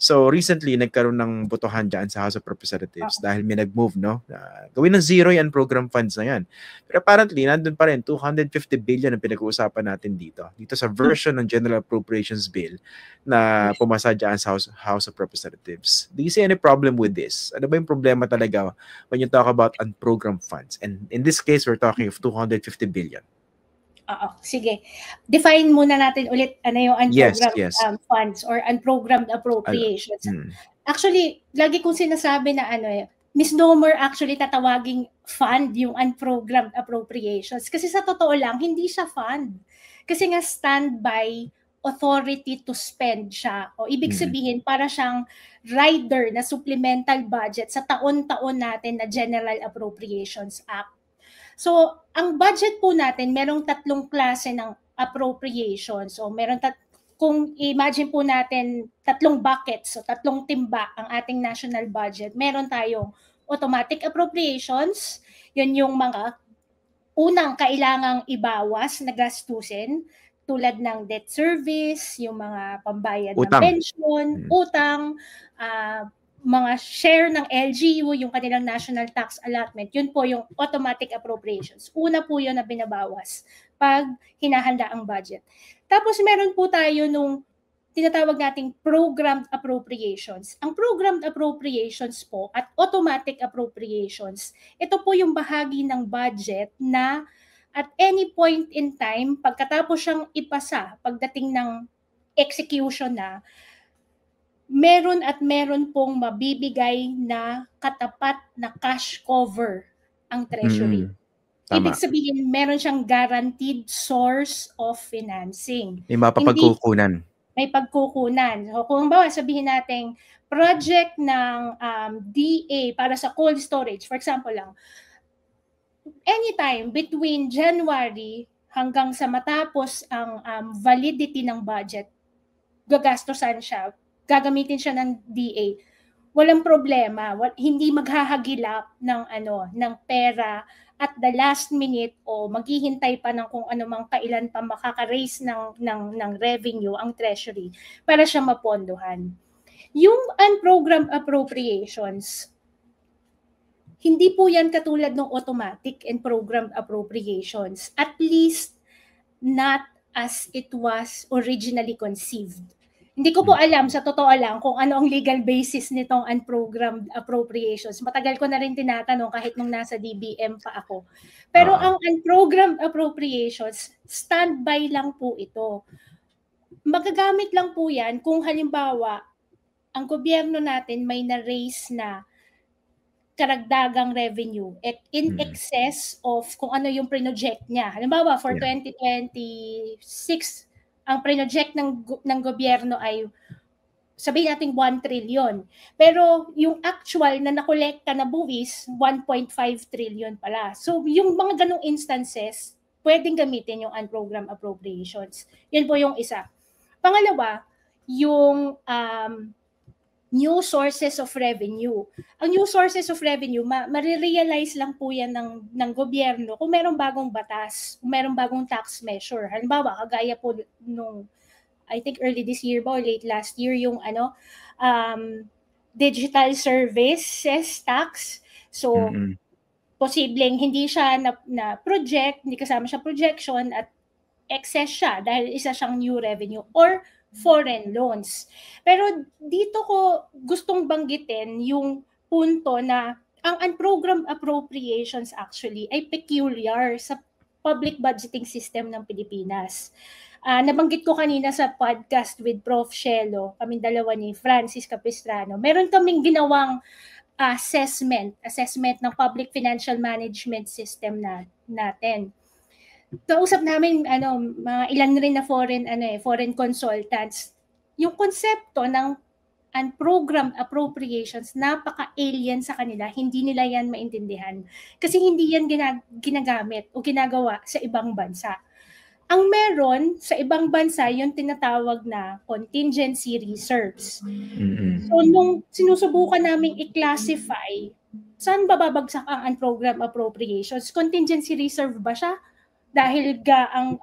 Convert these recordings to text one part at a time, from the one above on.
So recently nagkaroon ng botohan diyan sa House of Representatives dahil may nag-move, no? Gawin ng zero yan program funds na yan. Pero apparently nandun pa rin 250 billion ang pinag-uusapan natin dito sa version ng General Appropriations Bill na pumasa diyan sa House of Representatives. Do you see any problem with this? Ano ba yung problema talaga when you talk about unprogrammed funds? And in this case, we're talking of 250 billion. Sige. Define muna natin ulit ano yung unprogrammed funds or unprogrammed appropriations. Actually, lagi kong sinasabi na misnomer actually tatawaging fund yung unprogrammed appropriations. Kasi sa totoo lang, hindi siya fund. Kasi nga standby authority to spend siya. O ibig sabihin, para siyang rider na supplemental budget sa taon-taon natin na General Appropriations Act. So, ang budget po natin, merong tatlong klase ng appropriations. So, kung imagine po natin tatlong buckets, so tatlong timba ang ating national budget, meron tayong automatic appropriations, yun yung mga unang kailangang ibawas na gastusin, tulad ng debt service, yung mga pambayad ng pension, utang, mga share ng LGU, yung kanilang national tax allotment, yun po yung automatic appropriations. Una po yun na binabawas pag hinahanda ang budget. Tapos meron po tayo nung tinatawag nating programmed appropriations. Ang programmed appropriations po at automatic appropriations, ito po yung bahagi ng budget na at any point in time, pagkatapos siyang ipasa, pagdating ng execution na, meron pong mabibigay na katapat na cash cover ang Treasury. Ibig sabihin, meron siyang guaranteed source of financing. May mapapagkukunan. May pagkukunan. So, kung bawa sabihin natin, project ng DA para sa cold storage, for example lang, anytime between January hanggang sa matapos ang validity ng budget, gagastosan siya, gagamitin siya ng DA, walang problema, hindi maghahagilap ng pera at the last minute o maghihintay pa ng kung ano mang kailan pa makaka-raise ng revenue ang Treasury para siya mapondohan. Yung unprogrammed appropriations, hindi po yan katulad ng automatic and programmed appropriations, at least not as it was originally conceived. Hindi ko po alam, sa totoo lang, kung ano ang legal basis nitong unprogrammed appropriations. Matagal ko na rin tinatanong kahit nung nasa DBM pa ako. Pero ang unprogrammed appropriations, standby lang po ito. Magagamit lang po yan kung halimbawa, ang gobyerno natin may na-raise na karagdagang revenue at in excess of kung ano yung project niya. Halimbawa, for 2026, ang project ng gobyerno ay sabihin natin 1 trillion. Pero yung actual na nakolekta na buwis, 1.5 trillion pala. So yung mga ganong instances, pwedeng gamitin yung unprogrammed appropriations. Yun po yung isa. Pangalawa, yung new sources of revenue. Ang new sources of revenue, marirealize lang po yan ng gobyerno kung merong bagong batas, kung merong bagong tax measure. Halimbawa, kagaya po nung, I think early this year ba or late last year, yung digital services tax. So, posibleng hindi siya na project, hindi kasama siya projection at excess siya dahil isa siyang new revenue or foreign loans. Pero dito ko gustong banggitin yung punto na ang unprogrammed appropriations actually ay peculiar sa public budgeting system ng Pilipinas. Nabanggit ko kanina sa podcast with Prof. Shelo, kaming dalawa ni Francis Capistrano, meron kaming ginawang assessment ng public financial management system natin. Kausap namin mga ilan rin na foreign consultants. Yung konsepto ng unprogrammed appropriations, napaka-alien sa kanila, hindi nila yan maintindihan. Kasi hindi yan ginagamit o ginagawa sa ibang bansa. Ang meron sa ibang bansa, yung tinatawag na contingency reserves. So nung sinusubukan naming i-classify, saan bababagsak ang unprogrammed appropriations? Contingency reserve ba siya? Dahil ang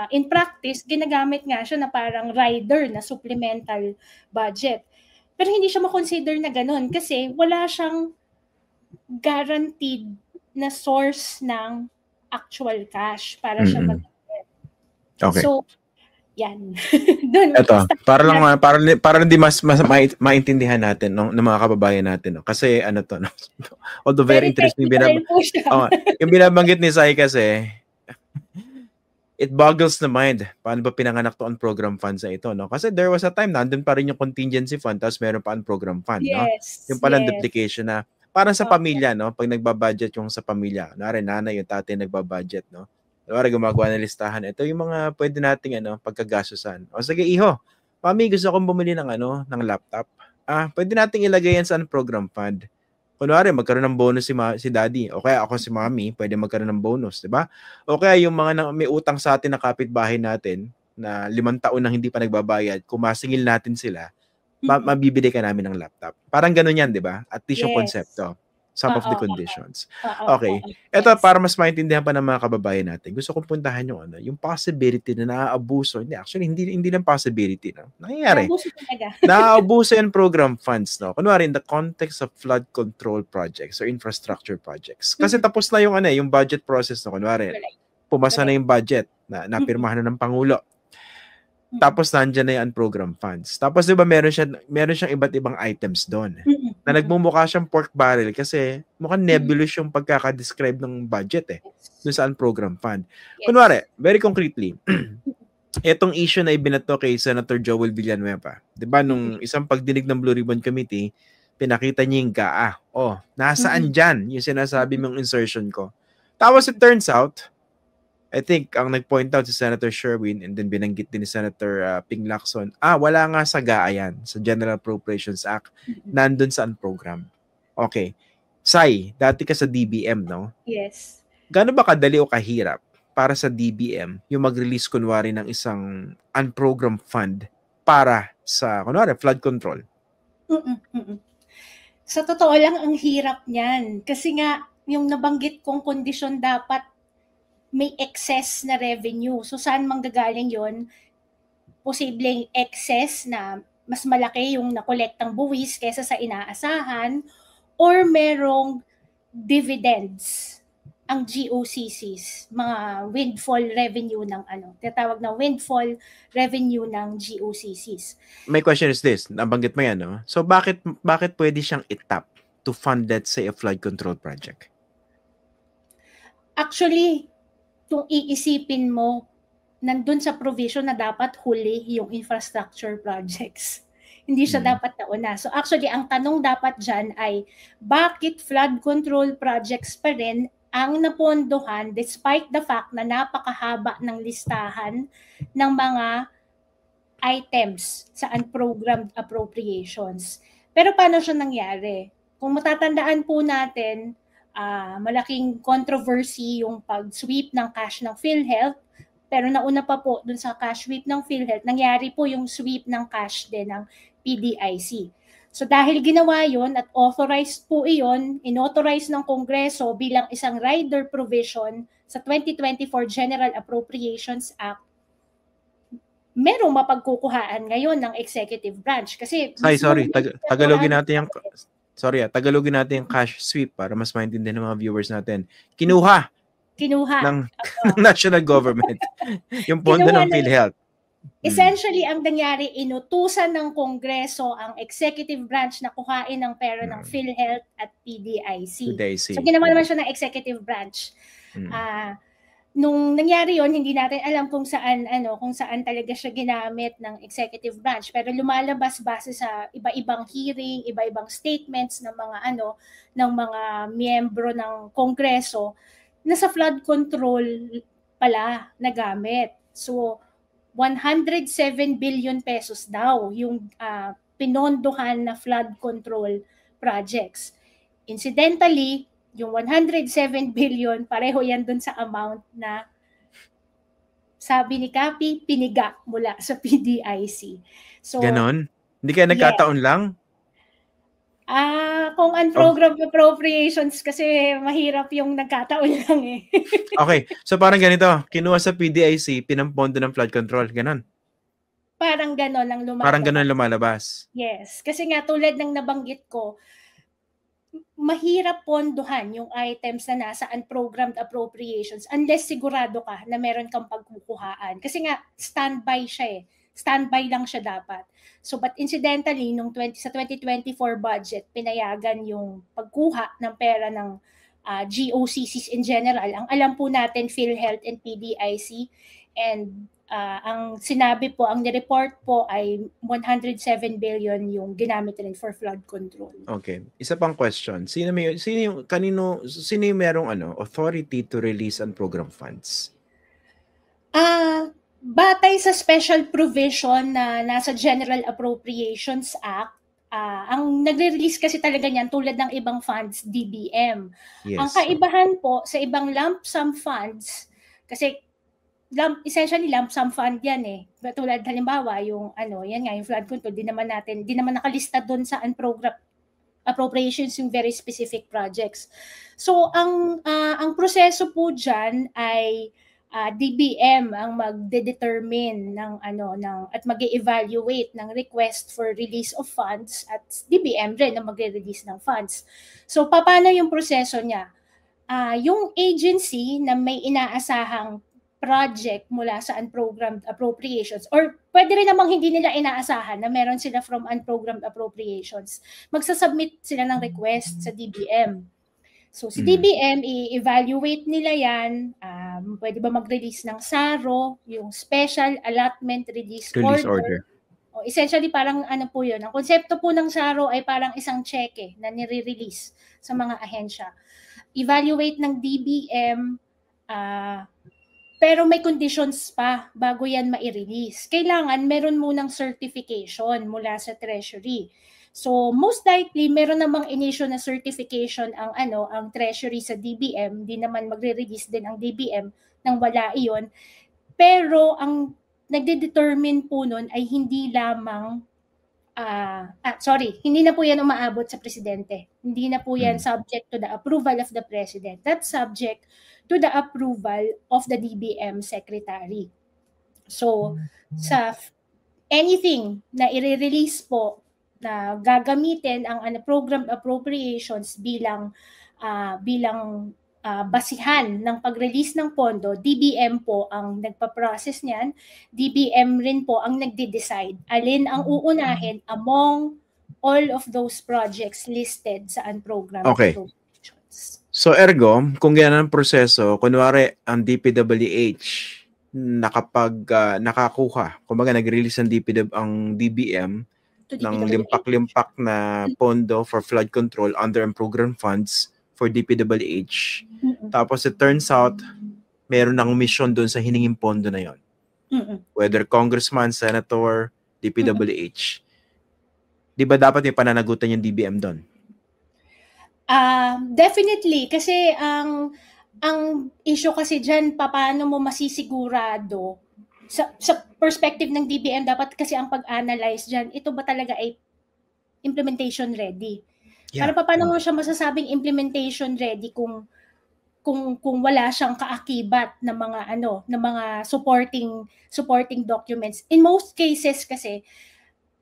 in practice, ginagamit nga siya na parang rider na supplemental budget. Pero hindi siya ma-consider na ganun kasi wala siyang guaranteed na source ng actual cash para siya magamit. Okay. So, yan. Dun, ito, para hindi mas maintindihan natin ng mga kababayan natin, no? Kasi ano to, no? Although very interesting yung binabanggit ni Sai kasi it boggles the mind. Paano ba pinanganak to on program funds na ito, no? Kasi there was a time nandun pa rin yung contingency fund tapos meron pa on program fund, no? Yung palang duplication na parang sa pamilya, no? Pag nagbabudget yung sa pamilya, nanay yung tatay nagbabudget, no? Para gumagawa ng listahan. Ito yung mga pwede nating pagkagastusan. O sige, iho. Mami, gusto kong bumili ng laptop. Pwede nating ilagay yan sa program fund. Kunwari, magkaroon ng bonus si daddy. O kaya ako si mami, pwede magkaroon ng bonus, di ba? O kaya yung mga may utang sa atin na kapitbahay natin na 5 taon nang hindi pa nagbabayad, kung masingil natin sila, mabibili ka namin ng laptop. Parang ganun yan, di ba? At least yung konsepto. Some of the conditions. Okay. Ito, para mas maintindihan pa ng mga kababayan natin, gusto kong puntahan yung possibility na naaabuso. Hindi lang possibility. No? Nangyayari. Naaabuso yung program funds. No? Kunwari, in the context of flood control projects or infrastructure projects. Kasi tapos na yung budget process. No? Kunwari, pumasa na yung budget na napirmahan na ng Pangulo. Tapos nandyan na yung program funds. Tapos 'di ba meron siyang iba't ibang items doon na nagmumukha siyang pork barrel kasi mukhang nebulous yung pagkaka-describe ng budget doon sa program fund. Kunwari, very concretely, itong issue na ibinato kay Senator Joel Villanueva. 'Di ba nung isang pagdinig ng Blue Ribbon Committee, pinakita niya yung GAA. Nasaan dyan yung sinasabi mong insertion ko? Tapos it turns out, I think, ang nag-point out si Senator Sherwin and then binanggit din ni Senator Ping Lacson, wala nga sa GAA yan, sa General Appropriations Act, nandun sa program. Okay. Sai, dati ka sa DBM, no? Yes. Gaano ba kadali o kahirap para sa DBM yung mag-release kunwari ng isang unprogram fund para sa, kunwari, flood control? Sa totoo lang, ang hirap niyan. Kasi nga, yung nabanggit kong kondisyon dapat may excess na revenue. So, saan manggagaling yon? Posibleng excess na mas malaki yung nakolektang buwis kaysa sa inaasahan or merong dividends ang GOCCs, mga windfall revenue ng tinatawag na windfall revenue ng GOCCs. My question is this, nabanggit mo yan, no? So, bakit pwede siyang itap to fund, let's say, a flood control project? Actually, kung iisipin mo, nandun sa provision na dapat huli yung infrastructure projects. Hindi siya dapat nauna. So actually, ang tanong dapat dyan ay, bakit flood control projects pa rin ang napondohan despite the fact na napakahaba ng listahan ng mga items sa unprogrammed appropriations. Pero paano siya nangyari? Kung matatandaan po natin, malaking controversy yung pag-sweep ng cash ng PhilHealth, pero nauna pa po dun sa cash sweep ng PhilHealth, nangyari po yung sweep ng cash din ng PDIC. So dahil ginawa yon at authorized po iyon, inauthorize ng Kongreso bilang isang rider provision sa 2024 General Appropriations Act, merong mapagkukuhaan ngayon ng executive branch. Kasi Tagalogin natin yung cash sweep para mas maintindihan ng mga viewers natin. Kinuha ng national government yung pondo ng PhilHealth. Essentially, ang nangyari, inutusan ng Kongreso ang executive branch na kuhain ng pera ng PhilHealth at PDIC. So, ginawa naman siya ng executive branch. Nung nangyari yon, hindi natin alam kung saan talaga siya ginamit ng executive branch, pero lumalabas base sa iba-ibang hearing, iba-ibang statements ng mga miyembro ng Kongreso na sa flood control pala nagamit. So 107 billion pesos daw yung pinondohan na flood control projects. Incidentally, yung 107 billion, pareho yan dun sa amount na sabi ni Kapi, piniga mula sa PDIC. So, ganon? Hindi kaya nagkataon lang? Kung unprogrammed appropriations kasi mahirap yung nagkataon lang eh. Okay, so parang ganito, kinuha sa PDIC, pinampondo ng flood control, ganon. Parang ganon ang lumalabas. Parang ganon lumalabas. Yes, kasi nga tulad ng nabanggit ko, mahirap pondohan yung items na nasa unprogrammed appropriations unless sigurado ka na meron kang pagkukuhaan. Kasi nga, standby siya eh. Standby lang siya dapat. So, but incidentally, sa 2024 budget, pinayagan yung pagkuha ng pera ng GOCCs in general. Ang alam po natin, PhilHealth and PDIC. And ang sinabi po, ang nireport po ay 107 billion yung ginamit rin for flood control. Okay. Isa pang question. Sino yung merong authority to release unprogrammed funds? Batay sa special provision na nasa General Appropriations Act, ang nagre-release kasi talaga niyan tulad ng ibang funds, DBM. Yes. Ang kaibahan po sa ibang lump sum funds, kasi essentially lump sum fund yan eh. Tulad halimbawa yung yan nga yung flood control, di naman nakalista doon sa unprogrammed appropriations yung very specific projects. So ang proseso po diyan ay DBM ang magde-determine at mag-evaluate ng request for release of funds at DBM rin ang magre-release ng funds. So paano yung proseso niya? Yung agency na may inaasahang project mula sa unprogrammed appropriations or pwede rin namang hindi nila inaasahan na meron sila from unprogrammed appropriations, magsasubmit sila ng request sa DBM. So si DBM, i-evaluate nila yan, pwede ba mag-release ng SARO, yung Special Allotment Release Order. Essentially parang po yun, ang konsepto po ng SARO ay parang isang cheque na nire-release sa mga ahensya. Evaluate ng DBM, pero may conditions pa bago yan ma-release. Kailangan meron munang certification mula sa Treasury. So most likely meron namang in-issue na certification ang Treasury sa DBM, di naman magre-release din ang DBM nang wala iyon. Pero ang nagde-determine po nun ay hindi lamang hindi na po yan umaabot sa presidente. Hindi na po yan subject to the approval of the president. That's subject to the approval of the DBM secretary. So sa anything na i-release po na gagamitin ang unprogrammed appropriations bilang basihan ng pag-release ng pondo, DBM po ang nagpa-process niyan. DBM rin po ang nagde-decide alin ang uunahin among all of those projects listed sa unprogrammed appropriations. So ergo, kung yan ang proseso, kunwari ang DPWH nakakuha, kumbaga nag-release ang DBM ng limpak-limpak na pondo for flood control under unprogrammed funds for DPWH. Tapos it turns out, meron ng mission doon sa hiningin pondo na yon. Whether congressman, senator, DPWH. Di ba dapat may pananagutan yung DBM doon? Definitely. Kasi ang issue kasi dyan, paano mo masisigurado sa perspective ng DBM, dapat kasi ang pag-analyze dyan, ito ba talaga ay implementation ready? Yeah. Para paano mo siya masasabing implementation ready kung wala siyang kaakibat ng mga supporting documents. In most cases kasi,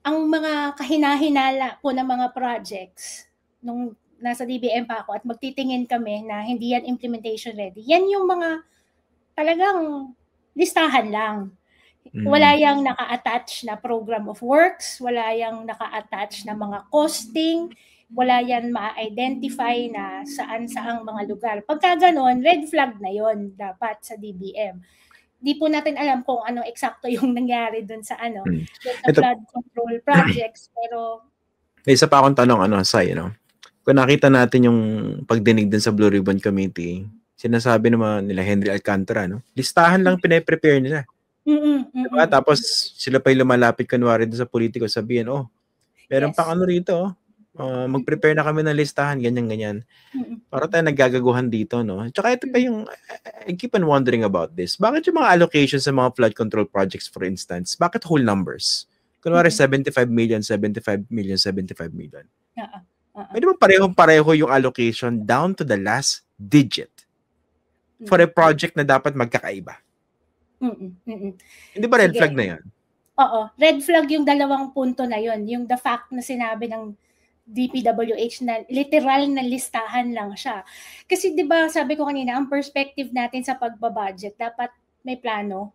ang mga kahinahinala po ng mga projects, nung nasa DBM pa ako at magtitingin kami na hindi yan implementation ready, yan yung mga talagang listahan lang. Wala yang naka-attach na program of works, wala yang naka-attach na mga costing, wala yan ma-identify na saan-saang mga lugar. Pagka ganon, red flag na yon dapat sa DBM. Di po natin alam kung ano eksakto yung nangyari dun sa flood control projects, pero may isa pa akong tanong, Sai, kung nakita natin yung pagdinig dun sa Blue Ribbon Committee, sinasabi naman nila Henry Alcantara, listahan lang pinaprepare nila. Diba? Tapos sila pa yung lumalapit kunwari doon sa politiko, sabihin, meron pang rito, mag-prepare na kami ng listahan, ganyan. Para tayo naggagaguhan dito, no? Tsaka ito pa yung, I keep on wondering about this. Bakit yung mga allocations sa mga flood control projects, for instance, bakit whole numbers? Kunwari 75 million, 75 million, 75 million. Pwede ba parehong-pareho yung allocation down to the last digit for a project na dapat magkakaiba? Hindi ba red flag na yan? Oo, red flag yung dalawang punto na yon, yung the fact na sinabi ng DPWH na literal na listahan lang siya. Kasi 'di ba sabi ko kanina, ang perspective natin sa pagbabudget, dapat may plano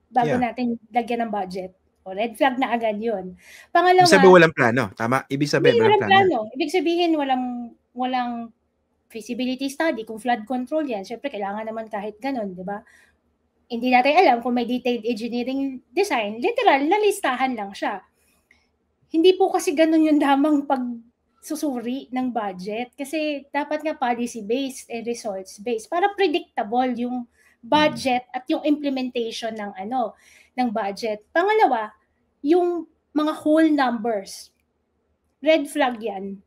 bago natin lagyan ng budget. O red flag na agad yun. Pangalawa, ibig sabihin walang plano. Tama? Ibig sabihin walang plano. Ibig sabihin walang feasibility study. Kung flood control yan, syempre kailangan naman kahit ganun, di ba? Hindi natin alam kung may detailed engineering design. Literal, nalistahan lang siya. Hindi po kasi ganun yung damang pagsusuri ng budget. Kasi dapat nga policy-based and results-based para predictable yung budget at yung implementation ng ng budget. Pangalawa, yung mga whole numbers. Red flag yan.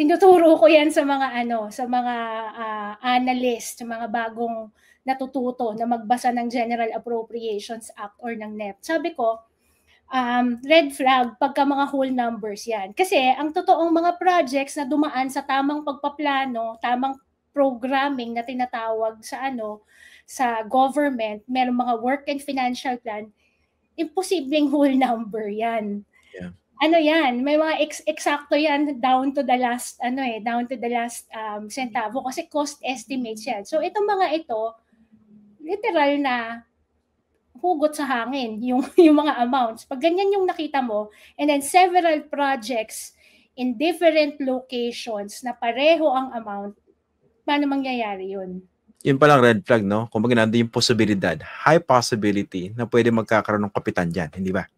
Tinuturo ko yan sa mga sa mga analyst, sa mga bagong natututo na magbasa ng General Appropriations Act or ng NEP. Sabi ko, red flag pagka mga whole numbers yan. Kasi ang totoong mga projects na dumaan sa tamang pagpaplano, tamang programming na tinatawag sa sa government, merong mga work and financial plan, imposibleng whole number yan. Yeah. Yan, may mga eksakto yan down to the last down to the last centavo kasi cost estimates yan. So itong mga ito literal na hugot sa hangin yung mga amounts. Pag ganyan yung nakita mo, and then several projects in different locations na pareho ang amount, paano mangyayari yun? Yun palang red flag, no? Kung baga nandun yung posibilidad, high possibility na pwede magkakaroon ng kapitan dyan, hindi ba?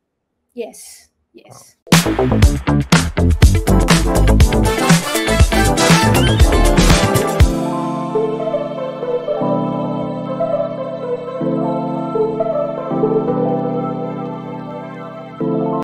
Yes. Yes. Wow.